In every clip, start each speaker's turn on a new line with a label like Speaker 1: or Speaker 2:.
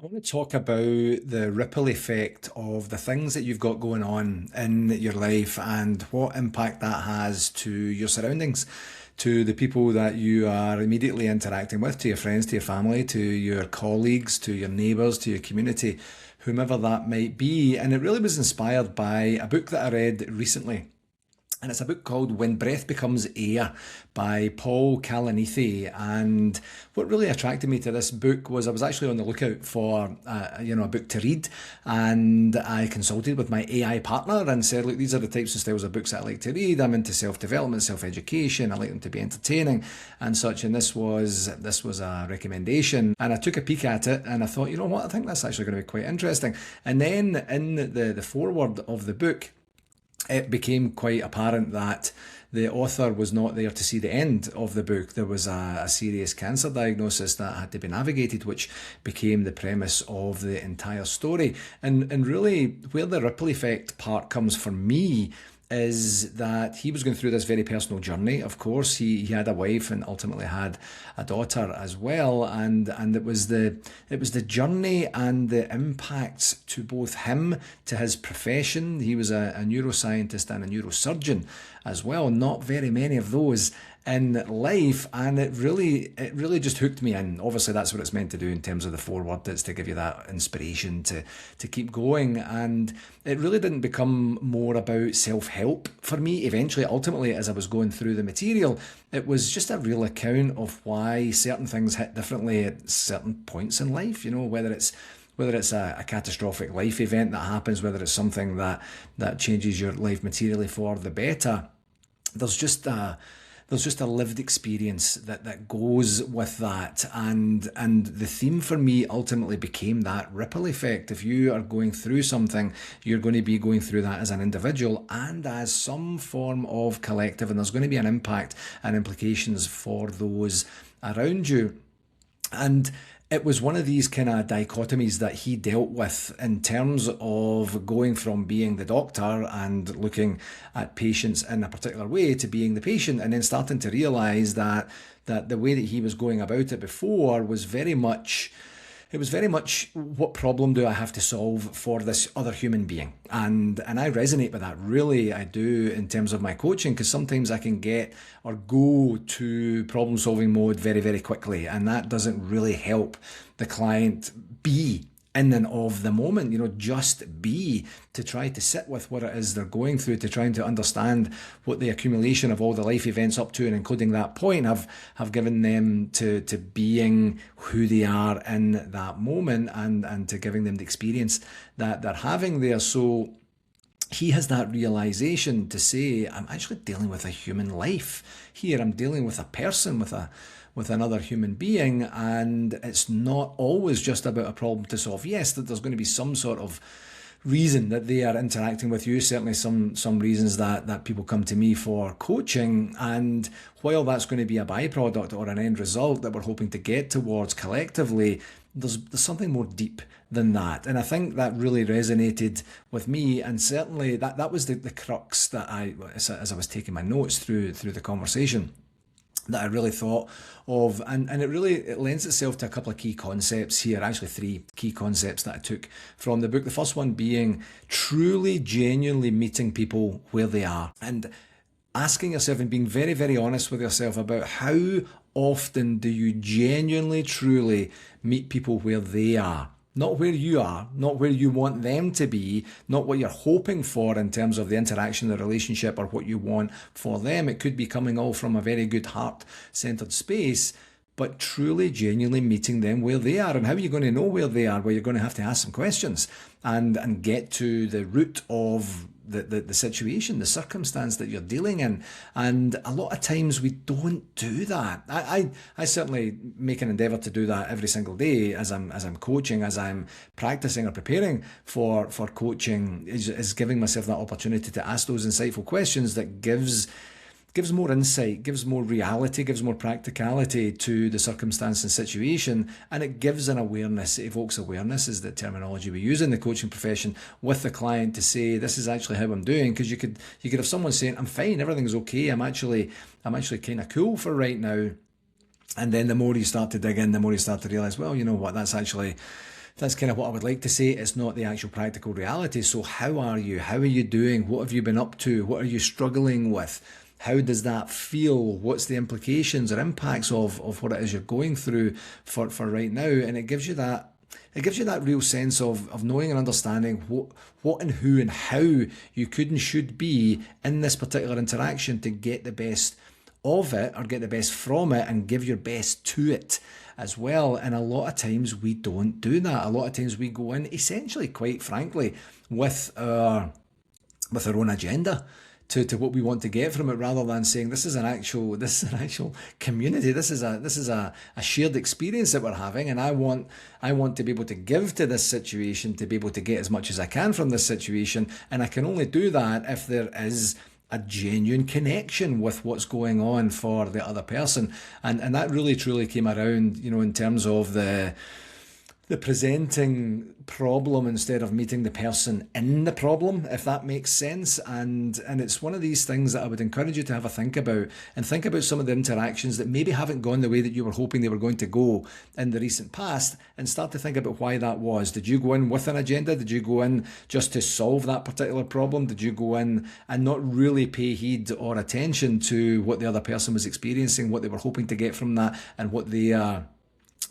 Speaker 1: I want to talk about the ripple effect of the things that you've got going on in your life and what impact that has to your surroundings, to the people that you are immediately interacting with, to your friends, to your family, to your colleagues, to your neighbours, to your community, whomever that might be. And it really was inspired by a book that I read recently. And it's a book called When Breath Becomes Air by Paul Kalanithi. And what really attracted me to this book was I was actually on the lookout for, a book to read. And I consulted with my AI partner and said, look, these are the types of styles of books that I like to read. I'm into self-development, self-education. I like them to be entertaining and such. And this was a recommendation. And I took a peek at it and I thought, you know what, I think that's actually going to be quite interesting. And then in the foreword of the book, it became quite apparent that the author was not there to see the end of the book. There was a serious cancer diagnosis that had to be navigated, which became the premise of the entire story. And really, where the ripple effect part comes for me is that he was going through this very personal journey. Of course, he had a wife and ultimately had a daughter as well, and it was the journey and the impacts to both him, to his profession. He was a neuroscientist and a neurosurgeon as well. Not very many of those in life, and it really just hooked me in. Obviously, that's what it's meant to do in terms of the foreword. It's to give you that inspiration to keep going, and it really didn't become more about self-help for me. Eventually, ultimately, as I was going through the material, it was just a real account of why certain things hit differently at certain points in life. Whether it's a catastrophic life event that happens, whether it's something that changes your life materially for the better. There's just a lived experience that goes with that, and the theme for me ultimately became that ripple effect. If you are going through something, you're going to be going through that as an individual and as some form of collective, and there's going to be an impact and implications for those around you. And it was one of these kind of dichotomies that he dealt with in terms of going from being the doctor and looking at patients in a particular way to being the patient, and then starting to realize that the way that he was going about it before was very much, it was very much, what problem do I have to solve for this other human being? And I resonate with that, really, I do, in terms of my coaching, because sometimes I can get or go to problem solving mode very, very quickly, and that doesn't really help the client be in and of the moment, just be, to try to sit with what it is they're going through, to trying to understand what the accumulation of all the life events up to and including that point have given them to being who they are in that moment, and to giving them the experience that they're having there. So he has that realization to say, I'm actually dealing with a human life here. I'm dealing with a person, with another human being, and it's not always just about a problem to solve. Yes, that there's going to be some sort of reason that they are interacting with you, certainly some reasons that people come to me for coaching, and while that's going to be a byproduct or an end result that we're hoping to get towards collectively, there's something more deep than that. And I think that really resonated with me, and certainly that was the crux that as I was taking my notes through the conversation, that I really thought of, and it lends itself to a couple of key concepts here, actually three key concepts that I took from the book. The first one being truly, genuinely meeting people where they are, and asking yourself and being very, very honest with yourself about how often do you genuinely, truly meet people where they are. Not where you are, not where you want them to be, not what you're hoping for in terms of the interaction, the relationship, or what you want for them. It could be coming all from a very good heart-centered space, but truly, genuinely meeting them where they are. And how are you going to know where they are? Well, you're going to have to ask some questions and get to the root of the situation, the circumstance that you're dealing in. And a lot of times we don't do that. I certainly make an endeavour to do that every single day as I'm coaching, as I'm practicing or preparing for coaching, is giving myself that opportunity to ask those insightful questions that gives more insight, gives more reality, gives more practicality to the circumstance and situation, and it gives an awareness. It evokes awareness, is the terminology we use in the coaching profession, with the client to say, this is actually how I'm doing. Because you could have someone saying, I'm fine, everything's okay, I'm actually kind of cool for right now. And then the more you start to dig in, the more you start to realize, well, you know what, that's actually That's kind of what I would like to say. It's not the actual practical reality. So how are you? How are you doing? What have you been up to? What are you struggling with? How does that feel? What's the implications or impacts of what it is you're going through for right now? And it gives you that real sense of knowing and understanding what and who and how you could and should be in this particular interaction to get the best of it or get the best from it and give your best to it as well. And a lot of times we don't do that. A lot of times we go in essentially, quite frankly, with our own agenda to what we want to get from it, rather than saying this is an actual community. This is a shared experience that we're having, and I want to be able to give to this situation, to be able to get as much as I can from this situation, and I can only do that if there is a genuine connection with what's going on for the other person. And that really truly came around, in terms of the presenting problem instead of meeting the person in the problem, if that makes sense. And it's one of these things that I would encourage you to have a think about, and think about some of the interactions that maybe haven't gone the way that you were hoping they were going to go in the recent past, and start to think about why that was. Did you go in with an agenda? Did you go in just to solve that particular problem? Did you go in and not really pay heed or attention to what the other person was experiencing, what they were hoping to get from that, and what the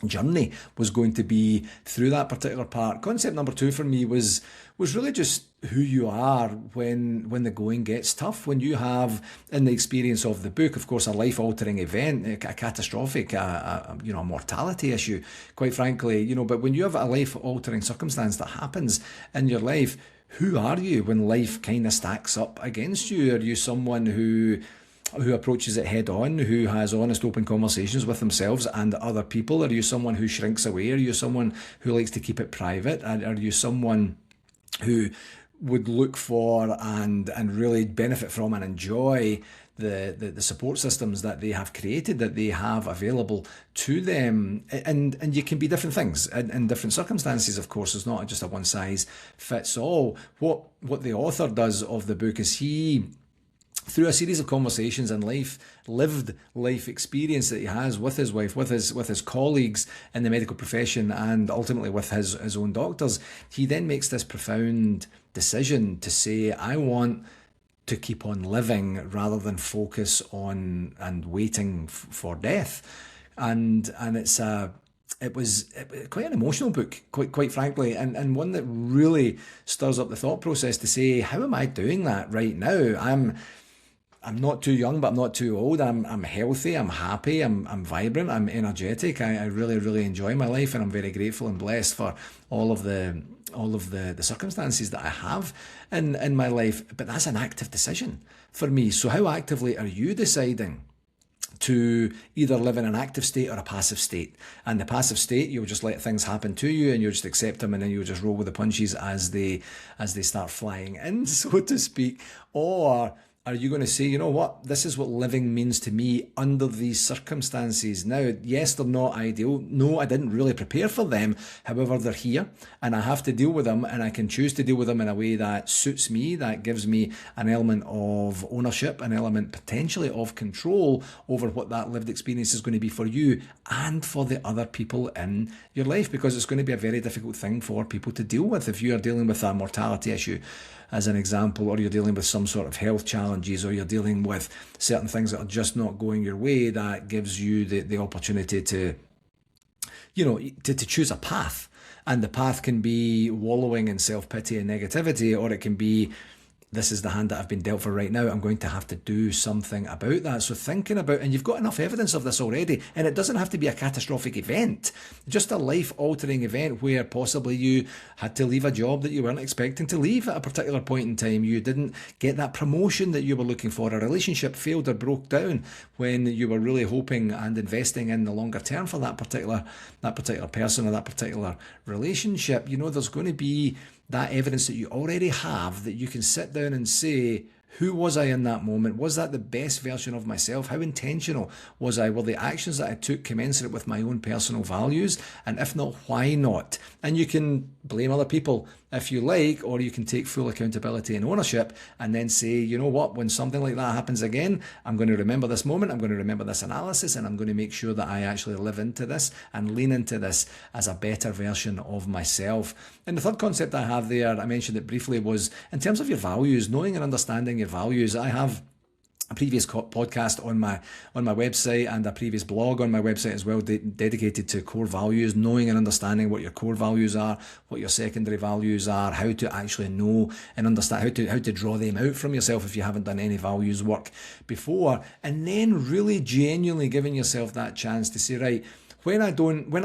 Speaker 1: journey was going to be through that particular part? Concept number 2 for me was really just who you are when the going gets tough. When you have, in the experience of the book, of course, a life-altering event, a catastrophic, a mortality issue, quite frankly, but when you have a life-altering circumstance that happens in your life, who are you when life kind of stacks up against you? Are you someone who approaches it head on, who has honest, open conversations with themselves and other people? Are you someone who shrinks away? Are you someone who likes to keep it private? Are you someone who would look for and really benefit from and enjoy the support systems that they have created, that they have available to them? And you can be different things in different circumstances, of course. It's not just a one size fits all. What the author does of the book is he, through a series of conversations and lived life experience that he has with his wife, with his colleagues in the medical profession, and ultimately with his own doctors, he then makes this profound decision to say, I want to keep on living rather than focus on and waiting for death. And it was quite an emotional book, quite frankly, and one that really stirs up the thought process to say, how am I doing that right now? I'm not too young, but I'm not too old. I'm healthy, I'm happy, I'm vibrant, I'm energetic. I really, really enjoy my life, and I'm very grateful and blessed for all of the circumstances that I have in my life. But that's an active decision for me. So how actively are you deciding to either live in an active state or a passive state? And the passive state, you'll just let things happen to you and you'll just accept them, and then you'll just roll with the punches as they start flying in, so to speak. Or are you going to say, you know what, this is what living means to me under these circumstances? Now, yes, they're not ideal. No, I didn't really prepare for them. However, they're here and I have to deal with them, and I can choose to deal with them in a way that suits me, that gives me an element of ownership, an element potentially of control over what that lived experience is going to be for you and for the other people in your life, because it's going to be a very difficult thing for people to deal with. If you are dealing with a mortality issue, as an example, or you're dealing with some sort of health challenges, or you're dealing with certain things that are just not going your way, that gives you the opportunity to choose a path. And the path can be wallowing in self-pity and negativity, or it can be, this is the hand that I've been dealt for right now, I'm going to have to do something about that. So thinking about, and you've got enough evidence of this already, and it doesn't have to be a catastrophic event, just a life-altering event where possibly you had to leave a job that you weren't expecting to leave at a particular point in time. You didn't get that promotion that you were looking for. A relationship failed or broke down when you were really hoping and investing in the longer term for that particular person or that particular relationship. There's going to be that evidence that you already have, that you can sit down and say, who was I in that moment? Was that the best version of myself? How intentional was I? Were the actions that I took commensurate with my own personal values? And if not, why not? And you can blame other people if you like, or you can take full accountability and ownership and then say, you know what, when something like that happens again, I'm going to remember this moment, I'm going to remember this analysis, and I'm going to make sure that I actually live into this and lean into this as a better version of myself. And the third concept I have there, I mentioned it briefly, was in terms of your values, knowing and understanding your values. I have a previous podcast on my website and a previous blog on my website as well, dedicated to core values, knowing and understanding what your core values are, what your secondary values are, how to actually know and understand how to draw them out from yourself if you haven't done any values work before, and then really genuinely giving yourself that chance to say, right, when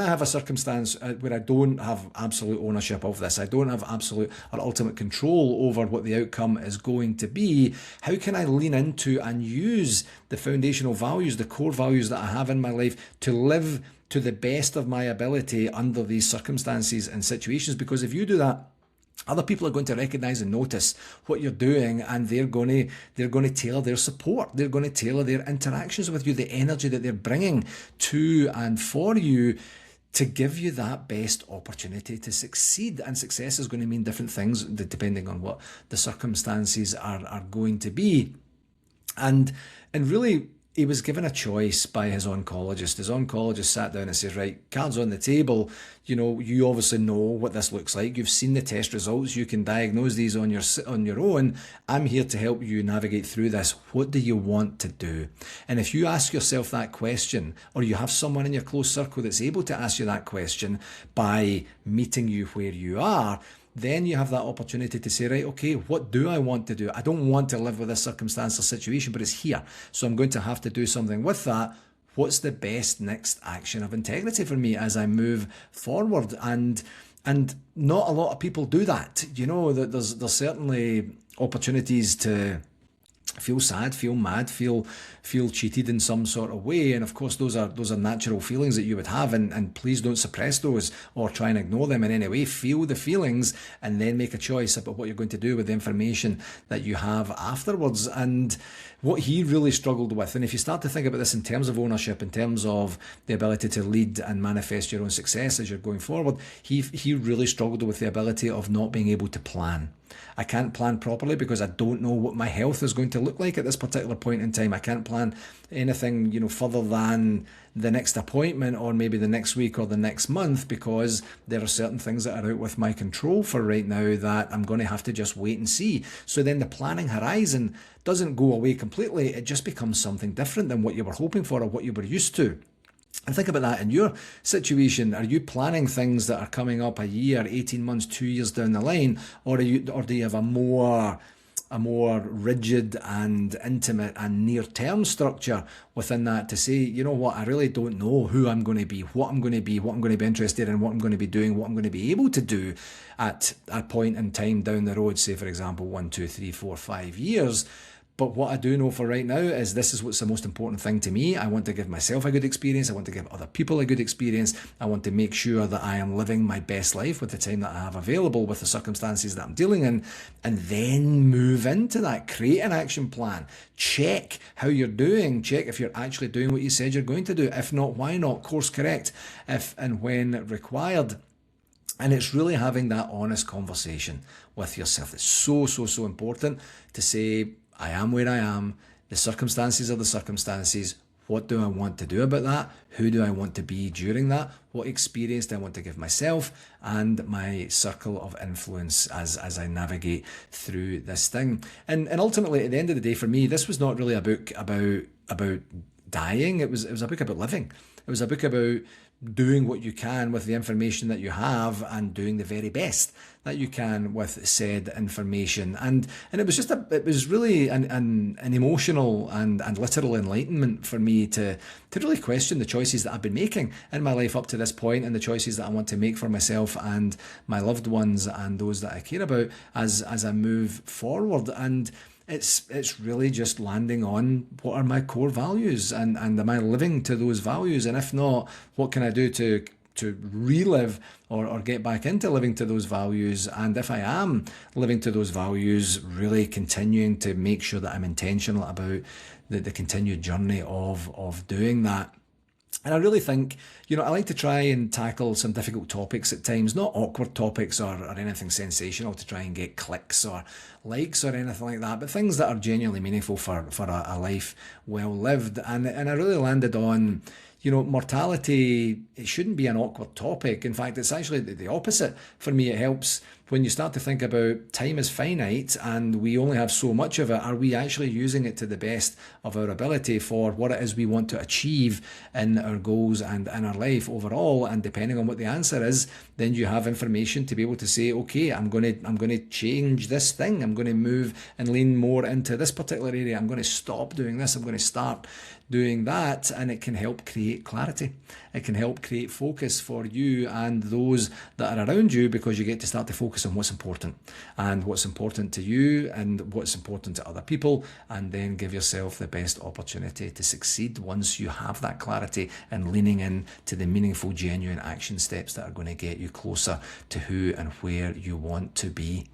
Speaker 1: I have a circumstance where I don't have absolute ownership of this, I don't have absolute or ultimate control over what the outcome is going to be, how can I lean into and use the foundational values, the core values that I have in my life to live to the best of my ability under these circumstances and situations? Because if you do that, other people are going to recognize and notice what you're doing, and they're going to tailor their support. They're going to tailor their interactions with you, the energy that they're bringing to and for you, to give you that best opportunity to succeed. And success is going to mean different things depending on what the circumstances are going to be. And really, he was given a choice by his oncologist. His oncologist sat down and said, right, cards on the table. You know, you obviously know what this looks like. You've seen the test results. You can diagnose these on your own. I'm here to help you navigate through this. What do you want to do? And if you ask yourself that question, or you have someone in your close circle that's able to ask you that question by meeting you where you are, then you have that opportunity to say, right, okay, what do I want to do? I don't want to live with this circumstance or situation, but it's here. So I'm going to have to do something with that. What's the best next action of integrity for me as I move forward? And not a lot of people do that. You know, that there's certainly opportunities to feel sad, feel mad, feel cheated in some sort of way. And of course, those are natural feelings that you would have, and please don't suppress those or try and ignore them in any way. Feel the feelings and then make a choice about what you're going to do with the information that you have afterwards. And what he really struggled with, and if you start to think about this in terms of ownership, in terms of the ability to lead and manifest your own success as you're going forward, he really struggled with the ability of not being able to plan. I can't plan properly because I don't know what my health is going to look like at this particular point in time. I can't plan anything, you know, further than the next appointment or maybe the next week or the next month, because there are certain things that are out with my control for right now that I'm going to have to just wait and see. So then the planning horizon doesn't go away completely. It just becomes something different than what you were hoping for or what you were used to. And think about that in your situation. Are you planning things that are coming up a year, 18 months, 2 years down the line, or do you have a more rigid and intimate and near-term structure within that to say, you know what, I really don't know who I'm going to be, what I'm going to be, what I'm going to be interested in, what I'm going to be doing, what I'm going to be able to do at a point in time down the road, say for example 1, 2, 3, 4, 5 years. But what I do know for right now is this is what's the most important thing to me. I want to give myself a good experience. I want to give other people a good experience. I want to make sure that I am living my best life with the time that I have available, with the circumstances that I'm dealing in, and then move into that. Create an action plan. Check how you're doing. Check if you're actually doing what you said you're going to do. If not, why not? Course correct if and when required. And it's really having that honest conversation with yourself. It's so important to say, I am where I am. The circumstances are the circumstances. What do I want to do about that? Who do I want to be during that? What experience do I want to give myself and my circle of influence as I navigate through this thing? And ultimately, at the end of the day, for me, this was not really a book about dying. It was a book about living. It was a book about doing what you can with the information that you have and doing the very best that you can with said information. And it was really an emotional and literal enlightenment for me to really question the choices that I've been making in my life up to this point, and the choices that I want to make for myself and my loved ones and those that I care about as I move forward. And it's really just landing on what are my core values, and am I living to those values? And if not, what can I do to relive or get back into living to those values? And if I am living to those values, really continuing to make sure that I'm intentional about the continued journey of doing that. And I really think, I like to try and tackle some difficult topics at times, not awkward topics or anything sensational to try and get clicks or likes or anything like that, but things that are genuinely meaningful for a life well lived. And I really landed on, mortality, it shouldn't be an awkward topic. In fact, it's actually the opposite. For me, it helps when you start to think about time is finite and we only have so much of it. Are we actually using it to the best of our ability for what it is we want to achieve in our goals and in our life overall? And depending on what the answer is, then you have information to be able to say, okay, I'm going to change this thing. I'm going to move and lean more into this particular area. I'm going to stop doing this. I'm going to start doing that, and it can help create clarity. It can help create focus for you and those that are around you, because you get to start to focus on what's important to you and what's important to other people, and then give yourself the best opportunity to succeed once you have that clarity and leaning in to the meaningful, genuine action steps that are going to get you closer to who and where you want to be.